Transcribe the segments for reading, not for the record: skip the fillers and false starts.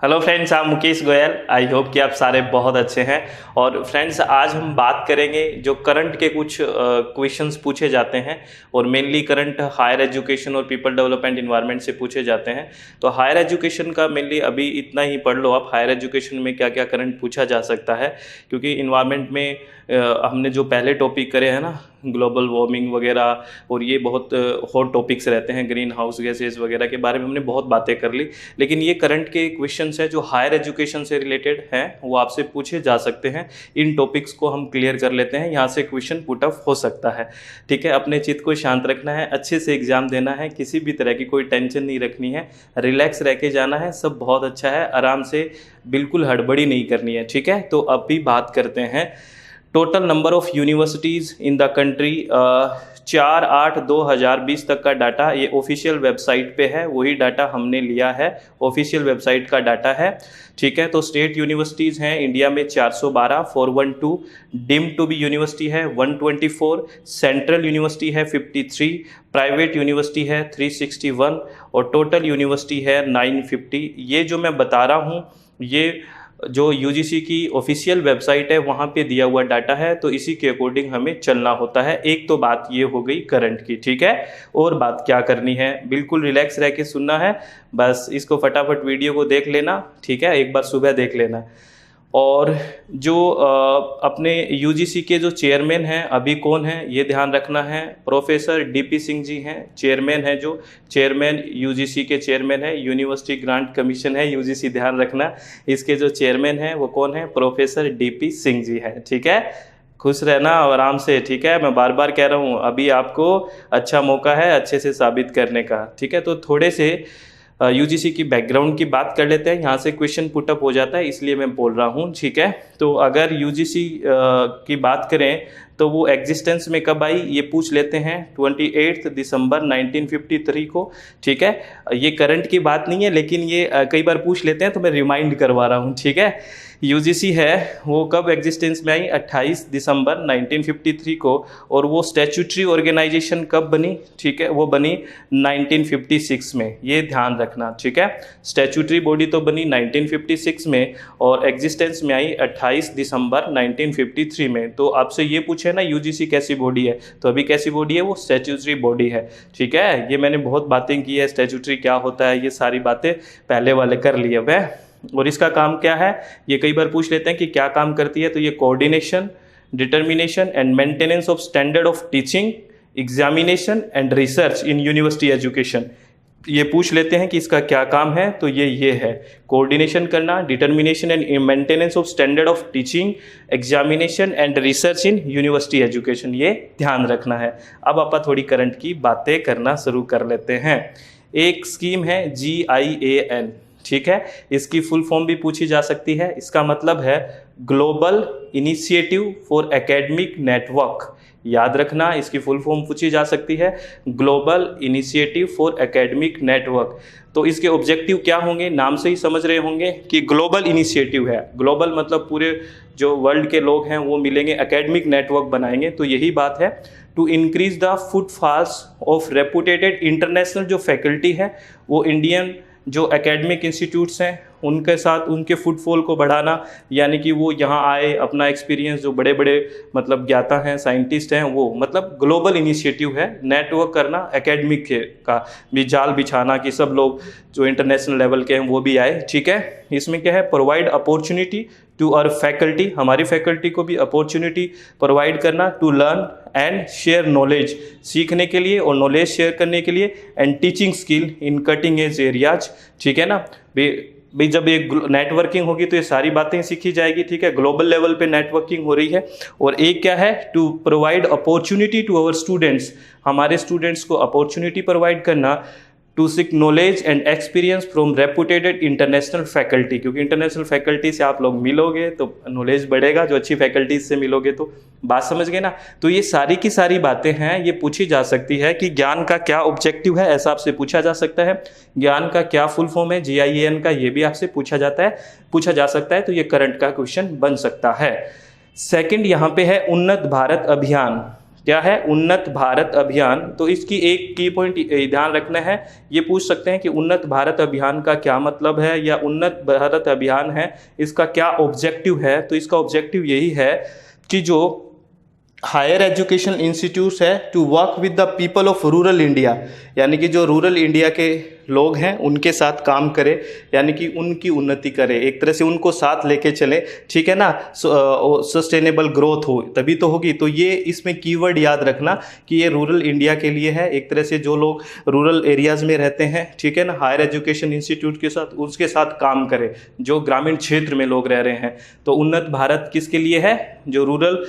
Hello friends, आप Mukesh Goyal. I hope कि आप सारे बहुत अच्छे हैं। और फ्रेंड्स, आज हम बात करेंगे जो करंट के कुछ क्वेश्चंस पूछे जाते हैं और मेनली करंट हायर एजुकेशन और पीपल डेवलपमेंट इन्वायरमेंट से पूछे जाते हैं। तो हायर एजुकेशन का मेनली अभी इतना ही पढ़ लो आप, हायर एजुकेशन में क्या क्या करंट पूछा जा सकता है, क्योंकि इन्वायरमेंट में हमने जो पहले टॉपिक करे हैं ना, ग्लोबल वार्मिंग वगैरह, और ये बहुत हॉट टॉपिक्स रहते हैं, ग्रीन हाउस गैसेज वगैरह के बारे में हमने बहुत बातें कर ली। लेकिन ये करंट के क्वेश्चंस है जो हायर एजुकेशन से रिलेटेड हैं, वो आपसे पूछे जा सकते हैं। इन टॉपिक्स को हम क्लियर कर लेते हैं, यहाँ से क्वेश्चन पुट अप हो सकता है। ठीक है, अपने चित्त को शांत रखना है, अच्छे से एग्जाम देना है, किसी भी तरह की कोई टेंशन नहीं रखनी है, रिलैक्स रह के जाना है, सब बहुत अच्छा है, आराम से, बिल्कुल हड़बड़ी नहीं करनी है। ठीक है, तो अब भी बात करते हैं total number of universities in the country. 4/8/2020 तक का डाटा ये ऑफिशियल वेबसाइट पे है, वही डाटा हमने लिया है, ऑफिशियल वेबसाइट का डाटा है। ठीक है, तो स्टेट यूनिवर्सिटीज़ हैं इंडिया में 412, 412, डीम्ड टू बी यूनिवर्सिटी है 124, सेंट्रल यूनिवर्सिटी है 53, प्राइवेट यूनिवर्सिटी है 361 और टोटल यूनिवर्सिटी है 950। ये जो मैं बता रहा हूँ, ये जो यूजीसी की ऑफिशियल वेबसाइट है वहाँ पे दिया हुआ डाटा है, तो इसी के अकॉर्डिंग हमें चलना होता है। एक तो बात ये हो गई करंट की। ठीक है, और बात क्या करनी है, बिल्कुल रिलैक्स रह के सुनना है, बस इसको फटाफट वीडियो को देख लेना। ठीक है, एक बार सुबह देख लेना। और जो अपने यूजीसी के जो चेयरमैन हैं अभी कौन हैं, ये ध्यान रखना है। प्रोफेसर डीपी सिंह जी हैं, चेयरमैन हैं, जो चेयरमैन यूजीसी के चेयरमैन है, यूनिवर्सिटी ग्रांट कमीशन है यूजीसी, ध्यान रखना। इसके जो चेयरमैन हैं वो कौन है, प्रोफेसर डीपी सिंह जी हैं। ठीक है, खुश रहना और आराम से। ठीक है, मैं बार बार कह रहा हूँ, अभी आपको अच्छा मौका है अच्छे से साबित करने का। ठीक है, तो थोड़े से यूजीसी की बैकग्राउंड की बात कर लेते हैं, यहाँ से क्वेश्चन पुटअप हो जाता है, इसलिए मैं बोल रहा हूँ। ठीक है, तो अगर यूजीसी की बात करें तो वो एग्जिस्टेंस में कब आई ये पूछ लेते हैं, 28 दिसंबर 1953 को। ठीक है, ये करंट की बात नहीं है, लेकिन ये कई बार पूछ लेते हैं तो मैं रिमाइंड करवा रहा हूँ। ठीक है, यूजीसी है वो कब एग्जिस्टेंस में आई, 28 दिसंबर 1953 को। और वो स्टैट्यूटरी ऑर्गेनाइजेशन कब बनी, ठीक है, वो बनी 1956 में, ये ध्यान रखना। ठीक है, स्टैट्यूटरी बॉडी तो बनी 1956 में और एग्जिस्टेंस में आई 28 दिसंबर 1953 में। तो आपसे ये पूछे ना यूजीसी कैसी बॉडी है, तो अभी कैसी बॉडी है, वो स्टैट्यूटरी बॉडी है। ठीक है, ये मैंने बहुत बातें की है, स्टैट्यूटरी क्या होता है, ये सारी बातें पहले वाले कर लिए हुए। और इसका काम क्या है, ये कई बार पूछ लेते हैं कि क्या काम करती है, तो ये coordination, determination and maintenance of standard of teaching, examination and research in university education, ये पूछ लेते हैं कि इसका क्या काम है। तो ये है कोऑर्डिनेशन करना, determination and maintenance of standard of teaching, examination and research in university education, ये ध्यान रखना है। अब आप थोड़ी करंट की बातें करना शुरू कर लेते हैं। एक स्कीम है GIAN। ठीक है, इसकी फुल फॉर्म भी पूछी जा सकती है। इसका मतलब है global initiative for academic network. याद रखना, इसकी फुल फॉर्म पूछी जा सकती है, global initiative for academic network. तो इसके ऑब्जेक्टिव क्या होंगे, नाम से ही समझ रहे होंगे कि ग्लोबल इनिशिएटिव है। ग्लोबल मतलब पूरे जो वर्ल्ड के लोग हैं वो मिलेंगे, एकेडमिक नेटवर्क बनाएंगे। तो यही बात है, to increase the footfalls of reputed international जो फैकल्टी है, वो इंडियन जो एकेडमिक इंस्टीट्यूट्स हैं उनके साथ उनके फुटफॉल को बढ़ाना, यानी कि वो यहाँ आए, अपना एक्सपीरियंस, जो बड़े बड़े मतलब ज्ञाता हैं, साइंटिस्ट हैं, वो मतलब ग्लोबल इनिशिएटिव है। नेटवर्क करना एकेडमिक का भी जाल बिछाना कि सब लोग जो इंटरनेशनल लेवल के हैं वो भी आए। ठीक है, इसमें क्या है, provide opportunity to our faculty, हमारी फैकल्टी को भी अपॉर्चुनिटी प्रोवाइड करना, to learn and share knowledge, सीखने के लिए और नॉलेज शेयर करने के लिए, and teaching skill in cutting edge areas. ठीक है ना भाई, जब ये नेटवर्किंग होगी तो ये सारी बातें सीखी जाएगी। ठीक है, ग्लोबल लेवल पे नेटवर्किंग हो रही है। और एक क्या है, to provide opportunity to our students, हमारे स्टूडेंट्स को अपॉर्चुनिटी प्रोवाइड करना, to seek knowledge and experience from reputed international faculty, क्योंकि इंटरनेशनल फैकल्टी से आप लोग मिलोगे तो नॉलेज बढ़ेगा, जो अच्छी फैकल्टीज से मिलोगे। तो बात समझ गए ना। तो ये सारी की सारी बातें हैं, ये पूछी जा सकती है कि ज्ञान का क्या ऑब्जेक्टिव है, ऐसा आपसे पूछा जा सकता है। ज्ञान का क्या फुल फॉर्म है, GIAN का, ये भी आपसे पूछा जा सकता है। तो ये करंट का क्वेश्चन बन सकता है। सेकंड यहाँ पे है उन्नत भारत अभियान। क्या है, उन्नत भारत अभियान। तो इसकी एक की पॉइंट ध्यान रखना है, ये पूछ सकते हैं कि उन्नत भारत अभियान का क्या मतलब है, या उन्नत भारत अभियान है इसका क्या ऑब्जेक्टिव है। तो इसका ऑब्जेक्टिव यही है कि जो हायर एजुकेशन इंस्टीट्यूट्स है to work with the people of rural India, यानी कि जो रूरल इंडिया के लोग हैं उनके साथ काम करे, यानी कि उनकी उन्नति करे, एक तरह से उनको साथ लेके चले, ठीक है ना। सस्टेनेबल ग्रोथ हो तभी तो होगी। तो ये इसमें कीवर्ड याद रखना कि ये रूरल इंडिया के लिए है, एक तरह से जो लोग रूरल एरियाज़ में रहते हैं, ठीक है ना, हायर एजुकेशन इंस्टीट्यूट के साथ उसके साथ काम करे, जो ग्रामीण क्षेत्र में लोग रह रहे हैं। तो उन्नत भारत किसके लिए है, जो रूरल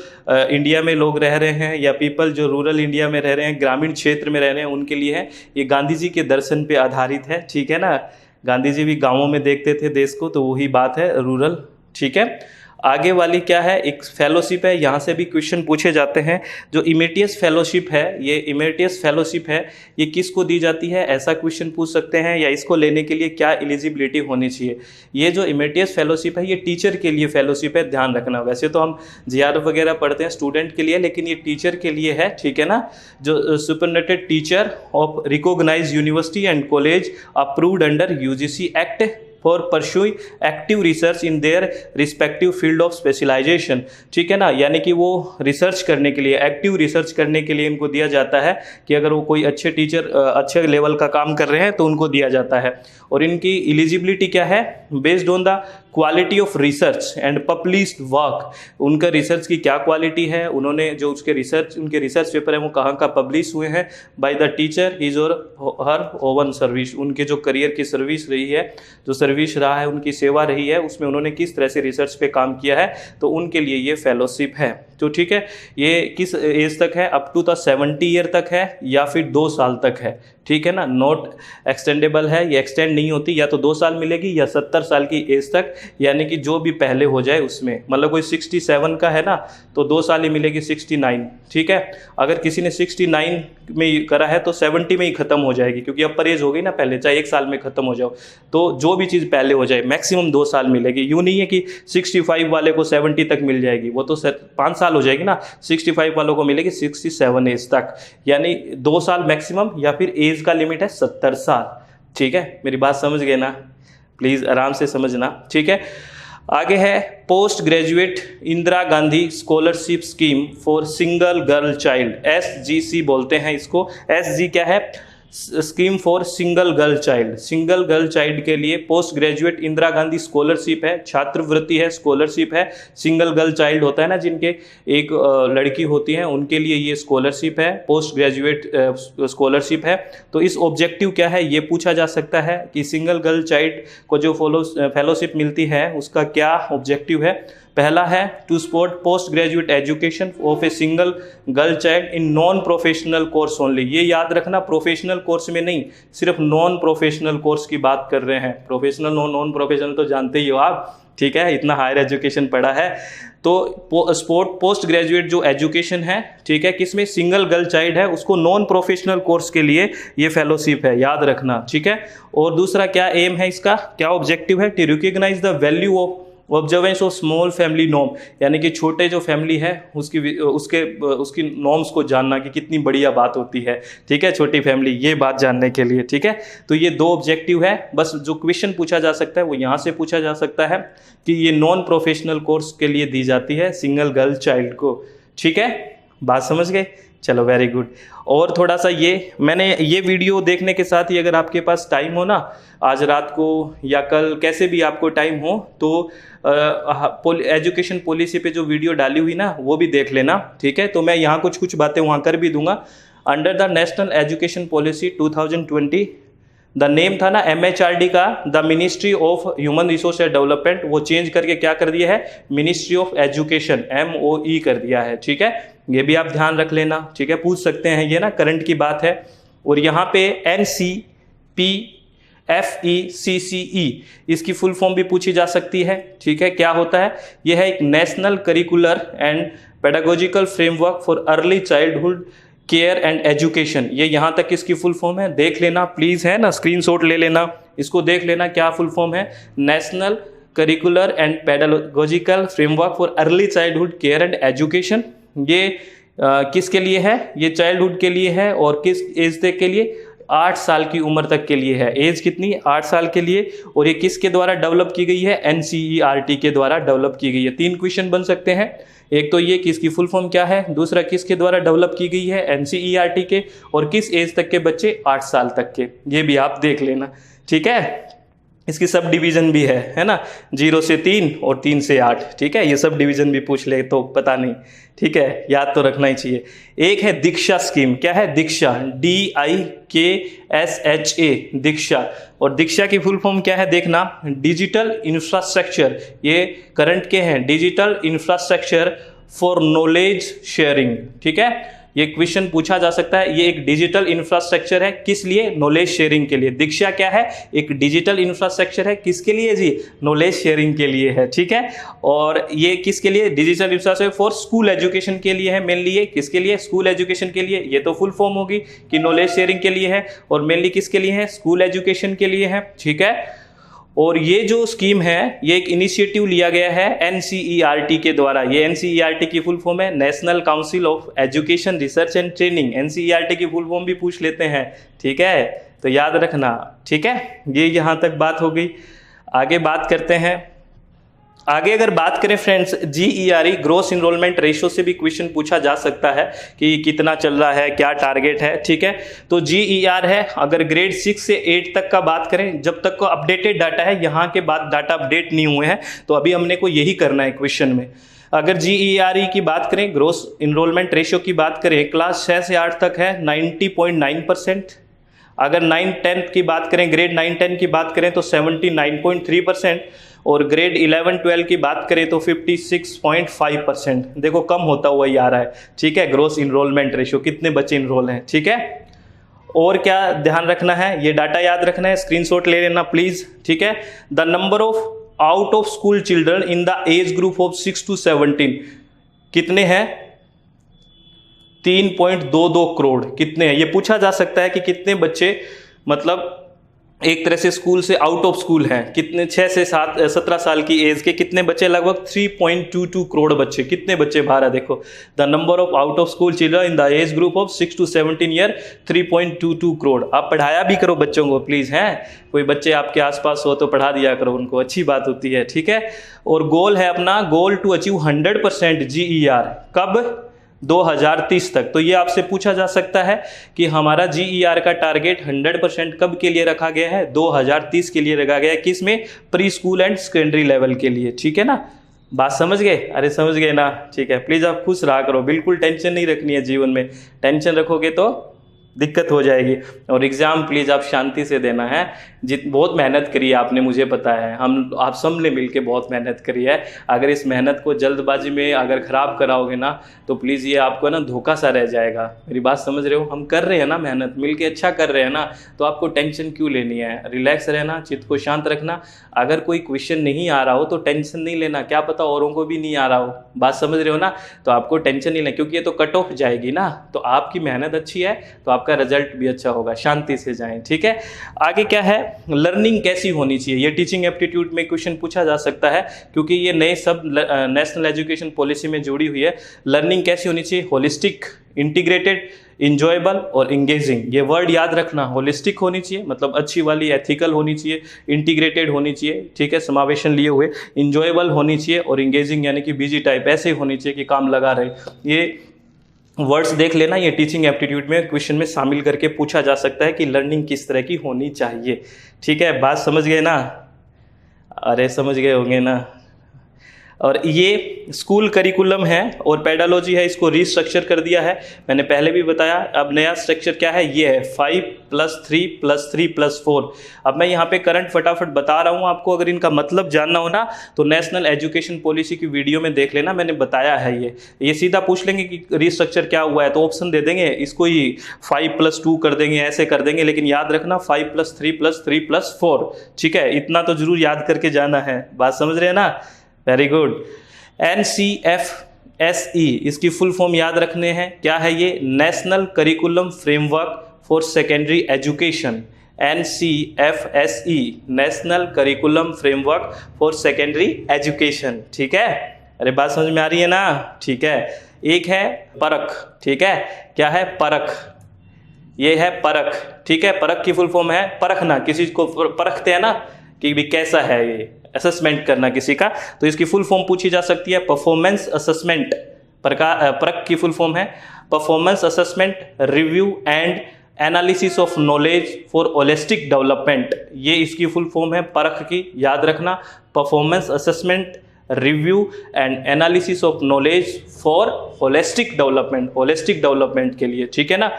इंडिया में लोग रह रहे हैं, या पीपल जो रूरल इंडिया में रह रहे हैं, ग्रामीण क्षेत्र में रह रहे हैं, उनके लिए है। ये गांधी जी के दर्शन पे आधारित है, ठीक है ना। गांधी जी भी गांवों में देखते थे देश को, तो वही बात है रूरल, ठीक है। आगे वाली क्या है, एक फेलोशिप है, यहाँ से भी क्वेश्चन पूछे जाते हैं। जो इमेटियस फेलोशिप है, ये इमेटियस फेलोशिप है, ये किसको दी जाती है, ऐसा क्वेश्चन पूछ सकते हैं, या इसको लेने के लिए क्या एलिजिबिलिटी होनी चाहिए। ये जो इमेटियस फेलोशिप है ये टीचर के लिए फेलोशिप है, ध्यान रखना। वैसे तो हम जीआरएफ वगैरह पढ़ते हैं स्टूडेंट के लिए, लेकिन ये टीचर के लिए है, ठीक है ना। जो superannuated teacher of recognised university and college approved under UGC act for pursuing active research in their respective field of specialisation, ठीक है ना। यानी कि वो रिसर्च करने के लिए, एक्टिव रिसर्च करने के लिए इनको दिया जाता है कि अगर वो कोई अच्छे टीचर अच्छे लेवल का काम कर रहे हैं तो उनको दिया जाता है। और इनकी एलिजिबिलिटी क्या है, based on the quality of research and published work, उनका रिसर्च की क्या क्वालिटी है, उन्होंने जो उसके रिसर्च, उनके रिसर्च पेपर है वो कहाँ का पब्लिश हुए हैं, बाय द टीचर हिज और हर ओवन सर्विस, उनके जो करियर की सर्विस रही है, जो सर्विस रहा है, उनकी सेवा रही है, उसमें उन्होंने किस तरह से रिसर्च पे काम किया है, तो उनके लिए ये फेलोशिप है। तो ठीक है, ये किस एज तक है, अप टू द 70 ईयर तक है, या फिर 2 साल तक है, ठीक है ना। नॉट एक्सटेंडेबल है, ये एक्सटेंड नहीं होती, या तो 2 साल मिलेगी या 70 साल की एज तक, यानी कि जो भी पहले हो जाए उसमें। मतलब कोई 67 का है ना, तो 2 साल ही मिलेगी 69, ठीक है। अगर किसी ने 69 में करा है तो 70 में ही खत्म हो जाएगी, क्योंकि अब परहेज हो गई ना पहले, चाहे 1 साल में खत्म हो जाओ, तो जो भी चीज़ पहले हो जाए मैक्सिमम 2 साल मिलेगी। यूँ नहीं है कि 65 वाले को 70 तक मिल जाएगी, वो तो 5 साल हो जाएगी ना। 65 वालों को मिलेगी 67 एज तक, यानी 2 साल मैक्सिमम, या फिर एज का लिमिट है 70 साल, ठीक है। मेरी बात समझ गए ना, प्लीज़ आराम से समझना, ठीक है। आगे है post graduate Indira Gandhi scholarship scheme for single girl child, SGC बोलते हैं इसको। SG क्या है, scheme for single girl child. Single girl child के लिए post graduate Indira Gandhi scholarship है, छात्रवृत्ति है, स्कॉलरशिप है। सिंगल गर्ल चाइल्ड होता है ना, जिनके एक लड़की होती है, उनके लिए ये स्कॉलरशिप है, पोस्ट ग्रेजुएट स्कॉलरशिप है। तो इस ऑब्जेक्टिव क्या है ये पूछा जा सकता है कि सिंगल गर्ल चाइल्ड को जो फेलोशिप मिलती है उसका क्या ऑब्जेक्टिव है। पहला है to support post graduate education of a single girl child in non professional course only. ये याद रखना, प्रोफेशनल कोर्स में नहीं, सिर्फ नॉन प्रोफेशनल कोर्स की बात कर रहे हैं। प्रोफेशनल नॉन प्रोफेशनल तो जानते ही हो आप, ठीक है, इतना हायर एजुकेशन पढ़ा है। तो स्पोर्ट पोस्ट ग्रेजुएट जो एजुकेशन है, ठीक है, किसमें सिंगल गर्ल चाइल्ड है, उसको नॉन प्रोफेशनल कोर्स के लिए ये फेलोशिप है, याद रखना, ठीक है। और दूसरा क्या एम है इसका, क्या ऑब्जेक्टिव है, to recognise the value of observance of small family norm, यानी कि छोटे जो फैमिली है उसकी नॉर्म्स को जानना कि कितनी बढ़िया बात होती है, ठीक है, छोटी फैमिली, ये बात जानने के लिए, ठीक है। तो ये 2 ऑब्जेक्टिव है। बस जो क्वेश्चन पूछा जा सकता है वो यहाँ से पूछा जा सकता है कि ये नॉन प्रोफेशनल कोर्स के लिए दी जाती है सिंगल गर्ल चाइल्ड को, ठीक है, बात समझ गए। चलो वेरी गुड। और थोड़ा सा मैंने ये वीडियो देखने के साथ ही, अगर आपके पास टाइम हो ना, आज रात को या कल कैसे भी आपको टाइम हो, तो एजुकेशन पॉलिसी पे जो वीडियो डाली हुई ना वो भी देख लेना, ठीक है। तो मैं यहाँ कुछ बातें वहाँ कर भी दूंगा। Under the national education policy 2020, the name था ना MHRD का, the ministry of human resource and development, वो चेंज करके क्या कर दिया है, मिनिस्ट्री ऑफ एजुकेशन, MOE कर दिया है, ठीक है। ये भी आप ध्यान रख लेना, ठीक है, पूछ सकते हैं, ये ना करंट की बात है। और यहाँ पे NCPFECCE, इसकी फुल फॉर्म भी पूछी जा सकती है, ठीक है। क्या होता है, यह है एक national curricular and pedagogical framework for early childhood care and education. ये यहाँ तक इसकी फुल फॉर्म है, देख लेना प्लीज़, है ना, स्क्रीनशॉट ले लेना, इसको देख लेना क्या फुल फॉर्म है, national curricular and pedagogical framework for early childhood care and education. ये किसके लिए है? ये चाइल्डहुड के लिए है। और किस एज तक के लिए? 8 साल की उम्र तक के लिए है। एज कितनी? 8 साल के लिए। और ये किसके द्वारा डेवलप की गई है? एनसीईआरटी के द्वारा डेवलप की गई है। 3 क्वेश्चन बन सकते हैं। एक तो ये कि इसकी फुल फॉर्म क्या है, दूसरा किसके द्वारा डेवलप की गई है? एनसीईआरटी के। और किस एज तक के बच्चे? 8 साल तक के। ये भी आप देख लेना, ठीक है। इसकी सब डिवीजन भी है ना, 0 से 3 और 3 से 8, ठीक है। ये सब डिवीजन भी पूछ ले तो पता नहीं, ठीक है, याद तो रखना ही चाहिए। एक है दीक्षा स्कीम। क्या है? दीक्षा, DIKSHA, दीक्षा। और दीक्षा की फुल फॉर्म क्या है देखना, डिजिटल इंफ्रास्ट्रक्चर। ये करंट के हैं, digital infrastructure for knowledge sharing, ठीक है। ये क्वेश्चन पूछा जा सकता है। ये एक डिजिटल इंफ्रास्ट्रक्चर है, किस लिए? नॉलेज शेयरिंग के लिए। दीक्षा क्या है? एक डिजिटल इंफ्रास्ट्रक्चर है, किसके लिए जी? नॉलेज शेयरिंग के लिए है, ठीक है। और ये किसके लिए? Digital infrastructure for school education के लिए है मेनली। ये किसके लिए? स्कूल एजुकेशन के लिए। ये तो फुल फॉर्म होगी कि नॉलेज शेयरिंग के लिए है, और मेनली किसके लिए है? स्कूल एजुकेशन के लिए है, ठीक है। और ये जो स्कीम है, ये एक इनिशिएटिव लिया गया है एनसीईआरटी के द्वारा। ये एनसीईआरटी की फुल फॉर्म है national council of education research and training. NCERT की फुल फॉर्म भी पूछ लेते हैं, ठीक है, तो याद रखना, ठीक है। ये यहाँ तक बात हो गई। आगे बात करते हैं। आगे अगर बात करें friends, GERE gross enrolment ratio से भी क्वेश्चन पूछा जा सकता है कि कितना चल रहा है, क्या टारगेट है, ठीक है। तो GER है, अगर ग्रेड 6 से 8 तक का बात करें, जब तक को अपडेटेड डाटा है, यहाँ के बाद डाटा अपडेट नहीं हुए हैं, तो अभी हमने को यही करना है क्वेश्चन में। अगर GERE की बात करें, ग्रोस इनरोलमेंट रेशियो की बात करें, क्लास 6 से 8 तक है 90.9%। अगर 9-10 की बात करें, ग्रेड 9-10 की बात करें तो 79.3%। और ग्रेड 11-12 की बात करें तो 56.5%। देखो कम होता हुआ ही आ रहा है, ठीक है। ग्रोस इनरोलमेंट रेशियो, कितने बच्चे इनरोल हैं, ठीक है। और क्या ध्यान रखना है, ये डाटा याद रखना है, स्क्रीनशॉट ले लेना प्लीज, ठीक है। The number of out of school children in the age group of 6 to 17 कितने हैं? 3.22 करोड़। कितने हैं? ये पूछा जा सकता है कि कितने बच्चे मतलब एक तरह से स्कूल से आउट ऑफ स्कूल हैं। कितने? 6 से 17 साल की एज के कितने बच्चे? लगभग 3.22 करोड़ बच्चे। कितने बच्चे बाहर है? देखो, the number of out of school children in the age group of 6 to 17 year 3.22 crore. आप पढ़ाया भी करो बच्चों को प्लीज, हैं कोई बच्चे आपके आसपास हो तो पढ़ा दिया करो उनको, अच्छी बात होती है, ठीक है। और गोल है अपना, गोल टू अचीव 100% GER। कब? 2030 तक। तो ये आपसे पूछा जा सकता है कि हमारा GER का टारगेट 100% कब के लिए रखा गया है? 2030 के लिए रखा गया है। किस में? Pre school and secondary level के लिए, ठीक है ना। बात समझ गए? अरे समझ गए ना, ठीक है। प्लीज आप खुश रहा करो, बिल्कुल टेंशन नहीं रखनी है जीवन में। टेंशन रखोगे तो दिक्कत हो जाएगी। और एग्ज़ाम प्लीज़ आप शांति से देना है। बहुत मेहनत करी है आपने, मुझे पता है, आप सब ने मिलके बहुत मेहनत करी है। अगर इस मेहनत को जल्दबाजी में अगर ख़राब कराओगे ना तो प्लीज़ ये आपको ना धोखा सा रह जाएगा। मेरी बात समझ रहे हो? हम कर रहे हैं ना मेहनत, मिलके अच्छा कर रहे हैं ना, तो आपको टेंशन क्यों लेनी है? रिलैक्स रहना, चित्त को शांत रखना। अगर कोई क्वेश्चन नहीं आ रहा हो तो टेंशन नहीं लेना, क्या पता औरों को भी नहीं आ रहा हो। बात समझ रहे हो ना? तो आपको टेंशन नहीं लेना, क्योंकि ये तो कट ऑफ जाएगी ना। तो आपकी मेहनत अच्छी है तो आपका रिजल्ट भी अच्छा होगा। शांति से जाएं, ठीक है। आगे क्या है? लर्निंग कैसी होनी चाहिए? ये टीचिंग एप्टीट्यूड में क्वेश्चन पूछा जा सकता है, क्योंकि ये नए सब नेशनल एजुकेशन पॉलिसी में जुड़ी हुई है। लर्निंग कैसी होनी चाहिए? होलिस्टिक, इंटीग्रेटेड, इंजॉयबल और इंगेजिंग। ये वर्ड याद रखना। होलिस्टिक होनी चाहिए मतलब अच्छी वाली, एथिकल होनी चाहिए, इंटीग्रेटेड होनी चाहिए, ठीक है, समावेशन लिए हुए, इंजॉयबल होनी चाहिए, और इंगेजिंग यानी कि बिजी टाइप ऐसे होनी चाहिए कि काम लगा रहे। ये वर्ड्स देख लेना, ये टीचिंग एप्टीट्यूड में क्वेश्चन में शामिल करके पूछा जा सकता है कि लर्निंग किस तरह की होनी चाहिए, ठीक है। बात समझ गए ना? अरे समझ गए होंगे ना। और ये स्कूल करिकुलम है और पेडालॉजी है, इसको रीस्ट्रक्चर कर दिया है, मैंने पहले भी बताया। अब नया स्ट्रक्चर क्या है? ये है 5+3+3+4। अब मैं यहाँ पे करंट फटाफट बता रहा हूँ आपको, अगर इनका मतलब जानना हो ना तो नेशनल एजुकेशन पॉलिसी की वीडियो में देख लेना, मैंने बताया है। ये सीधा पूछ लेंगे कि रीस्ट्रक्चर क्या हुआ है तो ऑप्शन दे देंगे, इसको ही 5+2 कर देंगे, ऐसे कर देंगे। लेकिन याद रखना 5+3+3+4, ठीक है, इतना तो जरूर याद करके जाना है। बात समझ रहे हैं ना? Very good. NCFSE, इसकी फुल फॉर्म याद रखने हैं। क्या है ये? National curriculum framework for secondary education. NCFSE, national curriculum framework for secondary education, ठीक है। अरे बात समझ में आ रही है ना? ठीक है। एक है परख, ठीक है, क्या है परख, ये है परख, ठीक है। परख की फुल फॉर्म है परखना, किसी को परखते हैं ना कि भी कैसा है, ये असेसमेंट करना किसी का, तो इसकी फुल फॉर्म पूछी जा सकती है परफॉर्मेंस असेसमेंट। परख की फुल फॉर्म है performance assessment review and analysis of knowledge for holistic development, ये इसकी फुल फॉर्म है परख की, याद रखना, performance assessment review and analysis of knowledge for holistic development, holistic development के लिए, ठीक है ना।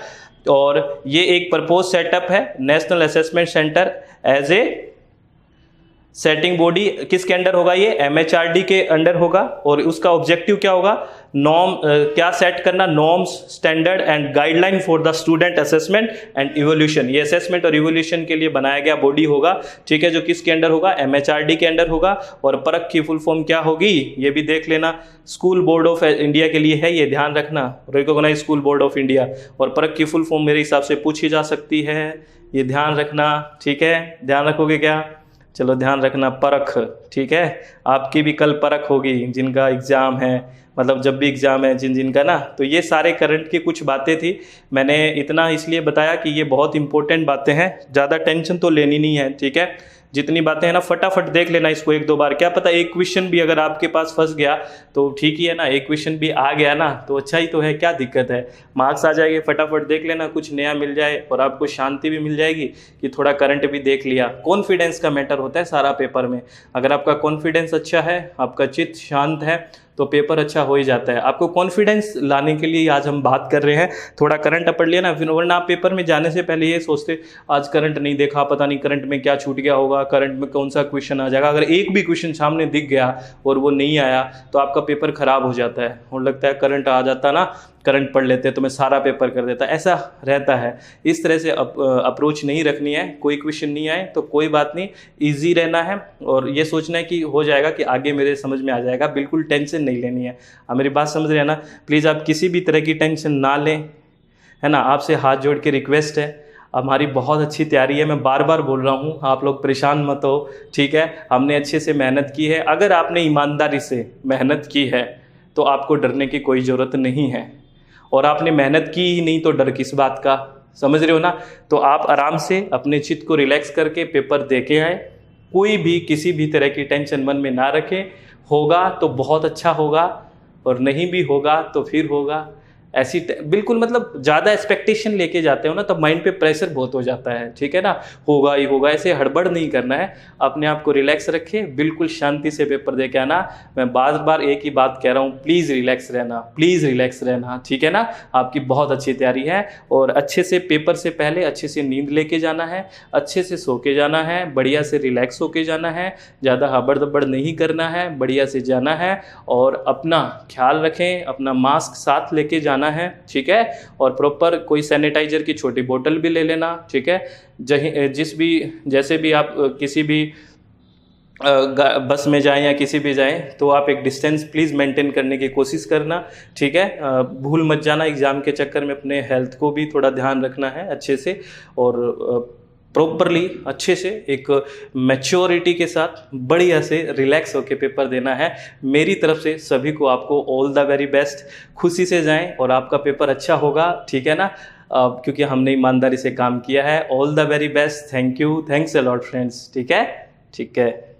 और ये एक प्रपोज सेटअप है national assessment centre as a setting body, किसके अंडर होगा ये, एमएचआरडी के अंडर होगा, और उसका ऑब्जेक्टिव क्या होगा, नॉर्म क्या सेट करना, norms standard and guideline for the student assessment and evolution, ये असेसमेंट और इवोल्यूशन के लिए बनाया गया बॉडी होगा, ठीक है, जो किसके अंडर होगा, एमएचआरडी के अंडर होगा। और परख की फुल फॉर्म क्या होगी ये भी देख लेना, स्कूल बोर्ड ऑफ इंडिया के लिए है, ये ध्यान रखना, recognise school board of India. और परख की फुल फॉर्म मेरे हिसाब से पूछी जा सकती है, ये ध्यान रखना, ठीक है, ध्यान रखोगे क्या, चलो ध्यान रखना परख, ठीक है। आपकी भी कल परख होगी जिनका एग्ज़ाम है, मतलब जब भी एग्ज़ाम है जिनका ना, तो ये सारे करंट की कुछ बातें थी, मैंने इतना इसलिए बताया कि ये बहुत इंपॉर्टेंट बातें हैं, ज़्यादा टेंशन तो लेनी नहीं है, ठीक है। जितनी बातें हैं ना फटाफट देख लेना इसको एक दो बार, क्या पता एक क्वेश्चन भी अगर आपके पास फंस गया तो ठीक ही है ना, एक क्वेश्चन भी आ गया ना तो अच्छा ही तो है, क्या दिक्कत है, मार्क्स आ जाएंगे, फटाफट देख लेना, कुछ नया मिल जाए और आपको शांति भी मिल जाएगी कि थोड़ा करंट भी देख लिया। कॉन्फिडेंस का मैटर होता है सारा पेपर में, अगर आपका कॉन्फिडेंस अच्छा है, आपका चित्त शांत है, तो पेपर अच्छा हो ही जाता है। आपको कॉन्फिडेंस लाने के लिए आज हम बात कर रहे हैं, थोड़ा करंट पढ़ लिया ना, फिर वरना आप पेपर में जाने से पहले ये सोचते आज करंट नहीं देखा, पता नहीं करंट में क्या छूट गया होगा, करंट में कौन सा क्वेश्चन आ जाएगा। अगर एक भी क्वेश्चन सामने दिख गया और वो नहीं आया तो आपका पेपर खराब हो जाता है, और लगता है करंट आ जाता ना, करंट पढ़ लेते तो मैं सारा पेपर कर देता, ऐसा रहता है। इस तरह से अप्रोच नहीं रखनी है, कोई क्वेश्चन नहीं आए तो कोई बात नहीं, इजी रहना है और ये सोचना है कि हो जाएगा, कि आगे मेरे समझ में आ जाएगा, बिल्कुल टेंशन नहीं लेनी है। आप मेरी बात समझ रहे हैं ना, प्लीज़ आप किसी भी तरह की टेंशन ना लें, है ना, आपसे हाथ जोड़ के रिक्वेस्ट है, हमारी बहुत अच्छी तैयारी है, मैं बार बार बोल रहा हूँ, आप लोग परेशान मत हो, ठीक है। हमने अच्छे से मेहनत की है, अगर आपने ईमानदारी से मेहनत की है तो आपको डरने की कोई ज़रूरत नहीं है, और आपने मेहनत की ही नहीं तो डर किस बात का, समझ रहे हो ना। तो आप आराम से अपने चित्त को रिलैक्स करके पेपर दे के आए, कोई भी किसी भी तरह की टेंशन मन में ना रखें, होगा तो बहुत अच्छा होगा और नहीं भी होगा तो फिर होगा, ऐसी बिल्कुल मतलब ज़्यादा एक्सपेक्टेशन लेके जाते हो ना तब माइंड पे प्रेशर बहुत हो जाता है, ठीक है ना, होगा ही होगा, ऐसे हड़बड़ नहीं करना है, अपने आप को रिलैक्स रखिए, बिल्कुल शांति से पेपर दे के आना। मैं बार बार एक ही बात कह रहा हूँ, प्लीज़ रिलैक्स रहना, प्लीज़ रिलैक्स रहना, ठीक है ना। आपकी बहुत अच्छी तैयारी है और अच्छे से पेपर से पहले अच्छे से नींद लेके जाना है, अच्छे से सो के जाना है, बढ़िया से रिलैक्स होके जाना है, ज़्यादा हबड़ दबड़ नहीं करना है, बढ़िया से जाना है और अपना ख्याल रखें, अपना मास्क साथ लेके जाना है, ठीक है, और प्रॉपर कोई सैनिटाइजर की छोटी बोतल भी ले लेना, ठीक है। जैसे भी आप किसी भी बस में जाएं या किसी भी जाएं तो आप एक डिस्टेंस प्लीज़ मेंटेन करने की कोशिश करना, ठीक है। भूल मत जाना, एग्ज़ाम के चक्कर में अपने हेल्थ को भी थोड़ा ध्यान रखना है अच्छे से, और प्रॉपरली अच्छे से एक मैच्योरिटी के साथ बढ़िया से रिलैक्स होकर पेपर देना है। मेरी तरफ से सभी को आपको ऑल द वेरी बेस्ट, खुशी से जाएं और आपका पेपर अच्छा होगा, ठीक है ना, क्योंकि हमने ईमानदारी से काम किया है। All the very best, thank you, thanks a lot friends, ठीक है, ठीक है।